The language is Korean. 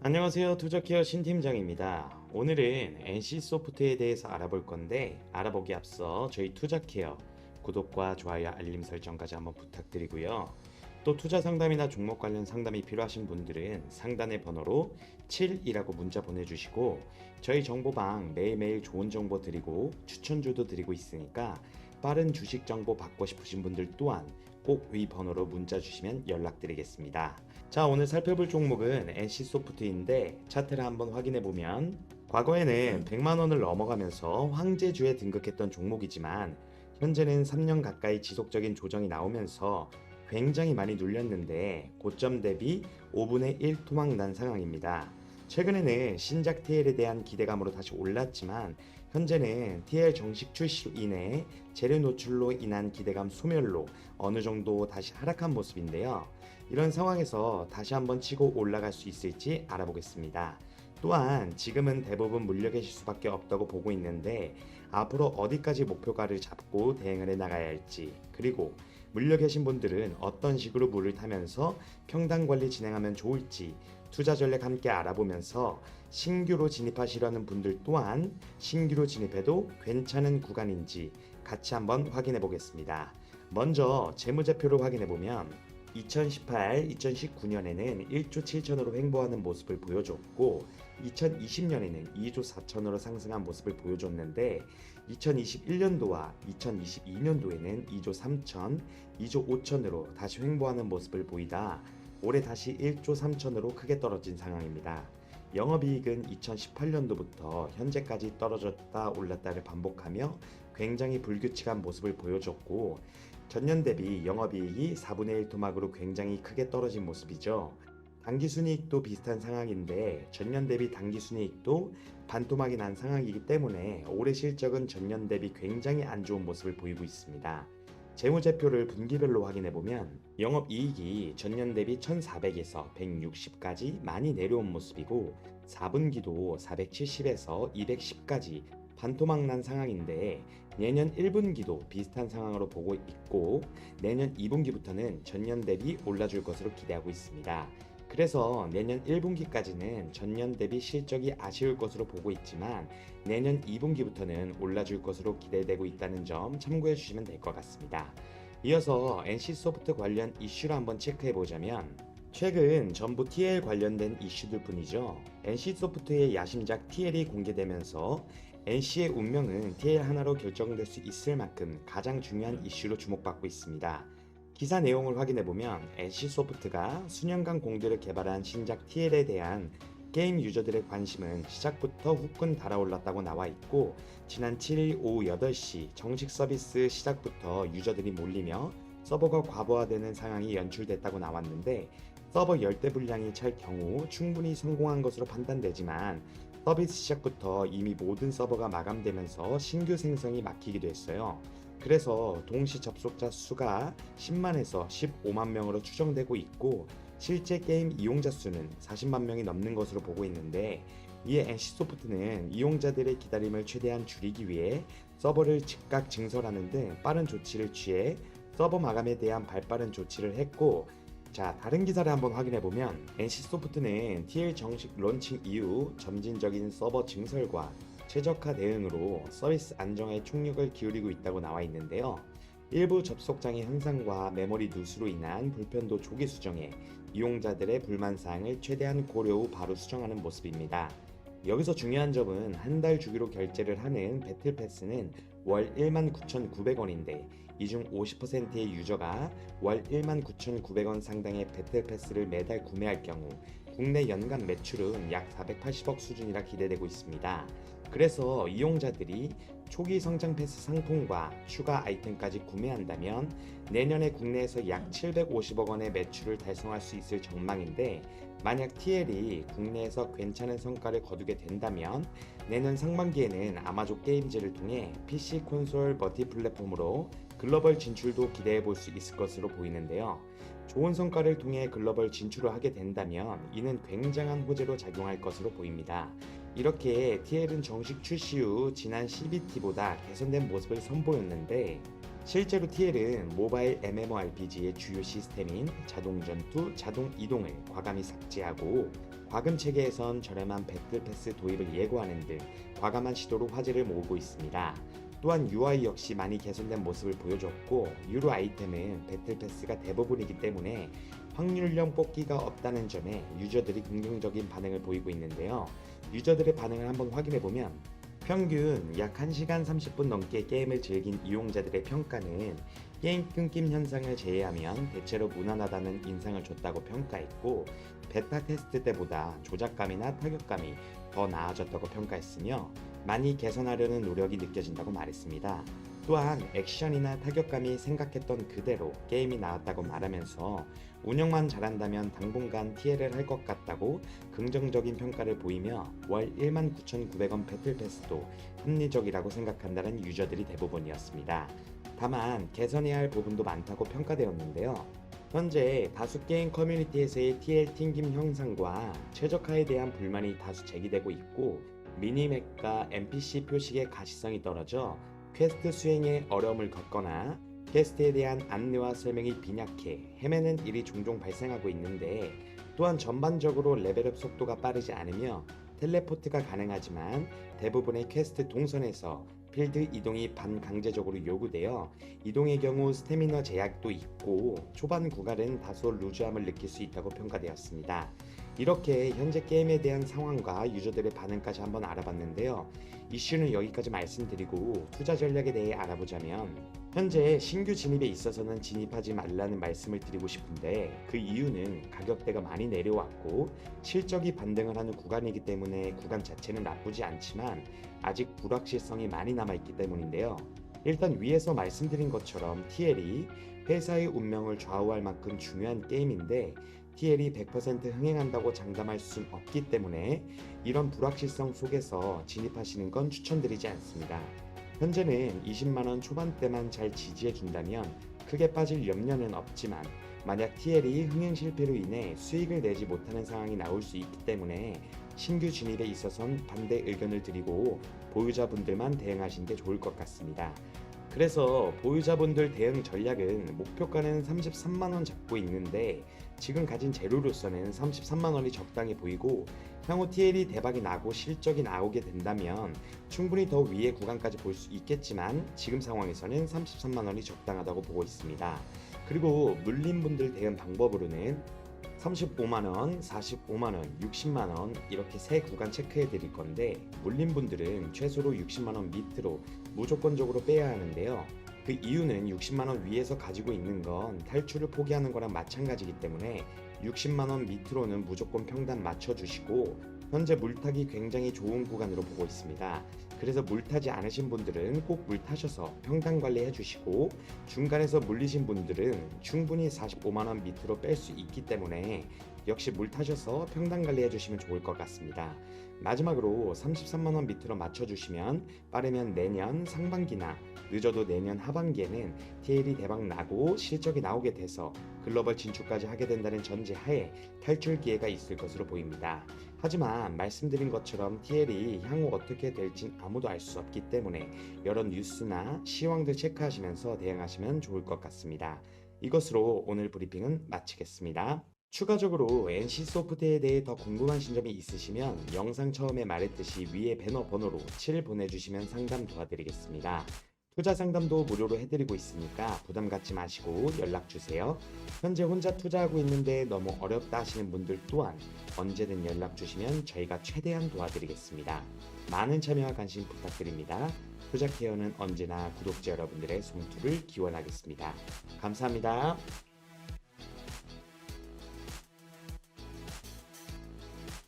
안녕하세요. 투자케어 신팀장입니다. 오늘은 NC소프트에 대해서 알아볼 건데 알아보기 앞서 저희 투자케어 구독과 좋아요, 알림 설정까지 한번 부탁드리고요. 또 투자 상담이나 종목 관련 상담이 필요하신 분들은 상단의 번호로 7이라고 문자 보내주시고 저희 정보방 매일매일 좋은 정보 드리고 추천주도 드리고 있으니까 빠른 주식 정보 받고 싶으신 분들 또한 꼭 위 번호로 문자 주시면 연락드리겠습니다. 자, 오늘 살펴볼 종목은 NC소프트인데 차트를 한번 확인해 보면 과거에는 100만 원을 넘어가면서 황제주에 등극했던 종목이지만 현재는 3년 가까이 지속적인 조정이 나오면서 굉장히 많이 눌렸는데 고점 대비 5분의 1 토막 난 상황입니다. 최근에는 신작 TL에 대한 기대감으로 다시 올랐지만 현재는 TL 정식 출시로 인해 재료 노출로 인한 기대감 소멸로 어느 정도 다시 하락한 모습인데요. 이런 상황에서 다시 한번 치고 올라갈 수 있을지 알아보겠습니다. 또한 지금은 대부분 물려 계실 수밖에 없다고 보고 있는데 앞으로 어디까지 목표가를 잡고 대응을 해 나가야 할지, 그리고 물려 계신 분들은 어떤 식으로 물을 타면서 평단 관리 진행하면 좋을지 투자 전략 함께 알아보면서 신규로 진입하시려는 분들 또한 신규로 진입해도 괜찮은 구간인지 같이 한번 확인해 보겠습니다. 먼저 재무제표를 확인해 보면 2018, 2019년에는 1조 7천으로 횡보하는 모습을 보여줬고 2020년에는 2조 4천으로 상승한 모습을 보여줬는데 2021년도와 2022년도에는 2조 3천, 2조 5천으로 다시 횡보하는 모습을 보이다 올해 다시 1조 3천으로 크게 떨어진 상황입니다. 영업이익은 2018년도부터 현재까지 떨어졌다 올랐다를 반복하며 굉장히 불규칙한 모습을 보여줬고 전년 대비 영업이익이 4분의 1 토막으로 굉장히 크게 떨어진 모습이죠. 당기순이익도 비슷한 상황인데 전년 대비 당기순이익도 반토막이 난 상황이기 때문에 올해 실적은 전년 대비 굉장히 안 좋은 모습을 보이고 있습니다. 재무제표를 분기별로 확인해보면 영업이익이 전년 대비 1400에서 160까지 많이 내려온 모습이고 4분기도 470에서 210까지 반토막 난 상황인데 내년 1분기도 비슷한 상황으로 보고 있고 내년 2분기부터는 전년 대비 올라줄 것으로 기대하고 있습니다. 그래서 내년 1분기까지는 전년 대비 실적이 아쉬울 것으로 보고 있지만 내년 2분기부터는 올라줄 것으로 기대되고 있다는 점 참고해 주시면 될 것 같습니다. 이어서 NC소프트 관련 이슈를 한번 체크해 보자면 최근 전부 TL 관련된 이슈들 뿐이죠. NC소프트의 야심작 TL이 공개되면서 NC의 운명은 TL 하나로 결정될 수 있을 만큼 가장 중요한 이슈로 주목받고 있습니다. 기사 내용을 확인해보면 NC소프트가 수년간 공들여 개발한 신작 TL에 대한 게임 유저들의 관심은 시작부터 후끈 달아올랐다고 나와 있고 지난 7일 오후 8시 정식 서비스 시작부터 유저들이 몰리며 서버가 과부하되는 상황이 연출됐다고 나왔는데 서버 열대 분량이 찰 경우 충분히 성공한 것으로 판단되지만 서비스 시작부터 이미 모든 서버가 마감되면서 신규 생성이 막히기도 했어요. 그래서 동시 접속자 수가 10만에서 15만 명으로 추정되고 있고 실제 게임 이용자 수는 40만 명이 넘는 것으로 보고 있는데 이에 NC소프트는 이용자들의 기다림을 최대한 줄이기 위해 서버를 즉각 증설하는 등 빠른 조치를 취해 서버 마감에 대한 발빠른 조치를 했고 자, 다른 기사를 한번 확인해보면 NC소프트는 TL 정식 론칭 이후 점진적인 서버 증설과 최적화 대응으로 서비스 안정에 총력을 기울이고 있다고 나와 있는데요. 일부 접속장애 현상과 메모리 누수로 인한 불편도 조기 수정해 이용자들의 불만사항을 최대한 고려 후 바로 수정하는 모습입니다. 여기서 중요한 점은 한 달 주기로 결제를 하는 배틀패스는 월 19,900원인데 이 중 50%의 유저가 월 19,900원 상당의 배틀패스를 매달 구매할 경우 국내 연간 매출은 약 480억 수준이라 기대되고 있습니다. 그래서 이용자들이 초기 성장 패스 상품과 추가 아이템까지 구매한다면 내년에 국내에서 약 750억 원의 매출을 달성할 수 있을 전망인데 만약 TL이 국내에서 괜찮은 성과를 거두게 된다면 내년 상반기에는 아마존 게임즈를 통해 PC 콘솔 멀티 플랫폼으로 글로벌 진출도 기대해 볼 수 있을 것으로 보이는데요. 좋은 성과를 통해 글로벌 진출을 하게 된다면 이는 굉장한 호재로 작용할 것으로 보입니다. 이렇게 TL은 정식 출시 후 지난 CBT보다 개선된 모습을 선보였는데 실제로 TL은 모바일 MMORPG의 주요 시스템인 자동 전투, 자동 이동을 과감히 삭제하고 과금 체계에선 저렴한 배틀패스 도입을 예고하는 등 과감한 시도로 화제를 모으고 있습니다. 또한 UI 역시 많이 개선된 모습을 보여줬고 유료 아이템은 배틀패스가 대부분이기 때문에 확률형 뽑기가 없다는 점에 유저들이 긍정적인 반응을 보이고 있는데요. 유저들의 반응을 한번 확인해보면 평균 약 1시간 30분 넘게 게임을 즐긴 이용자들의 평가는 게임 끊김 현상을 제외하면 대체로 무난하다는 인상을 줬다고 평가했고, 베타 테스트 때보다 조작감이나 타격감이 더 나아졌다고 평가했으며 많이 개선하려는 노력이 느껴진다고 말했습니다. 또한 액션이나 타격감이 생각했던 그대로 게임이 나왔다고 말하면서 운영만 잘한다면 당분간 TL을 할 것 같다고 긍정적인 평가를 보이며 월 19,900원 배틀패스도 합리적이라고 생각한다는 유저들이 대부분이었습니다. 다만 개선해야 할 부분도 많다고 평가되었는데요. 현재 다수 게임 커뮤니티에서의 TL 튕김 현상과 최적화에 대한 불만이 다수 제기되고 있고, 미니맵과 NPC 표식의 가시성이 떨어져 퀘스트 수행에 어려움을 겪거나 퀘스트에 대한 안내와 설명이 빈약해 헤매는 일이 종종 발생하고 있는데, 또한 전반적으로 레벨업 속도가 빠르지 않으며 텔레포트가 가능하지만 대부분의 퀘스트 동선에서 필드 이동이 반강제적으로 요구되어 이동의 경우 스태미너 제약도 있고 초반 구간은 다소 루즈함을 느낄 수 있다고 평가되었습니다. 이렇게 현재 게임에 대한 상황과 유저들의 반응까지 한번 알아봤는데요. 이슈는 여기까지 말씀드리고 투자 전략에 대해 알아보자면, 현재 신규 진입에 있어서는 진입하지 말라는 말씀을 드리고 싶은데, 그 이유는 가격대가 많이 내려왔고 실적이 반등을 하는 구간이기 때문에 구간 자체는 나쁘지 않지만 아직 불확실성이 많이 남아있기 때문인데요. 일단 위에서 말씀드린 것처럼 TL이 회사의 운명을 좌우할 만큼 중요한 게임인데 TL이 100% 흥행한다고 장담할 순 없기 때문에 이런 불확실성 속에서 진입하시는 건 추천드리지 않습니다. 현재는 20만원 초반대만 잘 지지해준다면 크게 빠질 염려는 없지만, 만약 TL이 흥행 실패로 인해 수익을 내지 못하는 상황이 나올 수 있기 때문에 신규 진입에 있어선 반대 의견을 드리고 보유자분들만 대응하시는 게 좋을 것 같습니다. 그래서 보유자분들 대응 전략은 목표가는 33만원 잡고 있는데 지금 가진 재료로서는 33만원이 적당히 보이고, 향후 TL이 대박이 나고 실적이 나오게 된다면 충분히 더 위의 구간까지 볼 수 있겠지만 지금 상황에서는 33만원이 적당하다고 보고 있습니다. 그리고 물린 분들 대응 방법으로는 35만원, 45만원, 60만원 이렇게 세 구간 체크해 드릴 건데, 물린 분들은 최소로 60만원 밑으로 무조건적으로 빼야 하는데요. 그 이유는 60만원 위에서 가지고 있는 건 탈출을 포기하는 거랑 마찬가지이기 때문에 60만원 밑으로는 무조건 평단 맞춰주시고, 현재 물타기 굉장히 좋은 구간으로 보고 있습니다. 그래서 물타지 않으신 분들은 꼭 물타셔서 평단 관리해 주시고, 중간에서 물리신 분들은 충분히 45만원 밑으로 뺄 수 있기 때문에 역시 물타셔서 평단 관리해 주시면 좋을 것 같습니다. 마지막으로 33만원 밑으로 맞춰주시면 빠르면 내년 상반기나 늦어도 내년 하반기에는 TL이 대박 나고 실적이 나오게 돼서 글로벌 진출까지 하게 된다는 전제하에 탈출 기회가 있을 것으로 보입니다. 하지만 말씀드린 것처럼 TL이 향후 어떻게 될진 아무도 알 수 없기 때문에 여러 뉴스나 시황들 체크하시면서 대응하시면 좋을 것 같습니다. 이것으로 오늘 브리핑은 마치겠습니다. 추가적으로 NC소프트에 대해 더 궁금하신 점이 있으시면 영상 처음에 말했듯이 위에 배너 번호로 7 보내주시면 상담 도와드리겠습니다. 투자 상담도 무료로 해드리고 있으니까 부담 갖지 마시고 연락주세요. 현재 혼자 투자하고 있는데 너무 어렵다 하시는 분들 또한 언제든 연락주시면 저희가 최대한 도와드리겠습니다. 많은 참여와 관심 부탁드립니다. 투자케어는 언제나 구독자 여러분들의 송투를 기원하겠습니다. 감사합니다.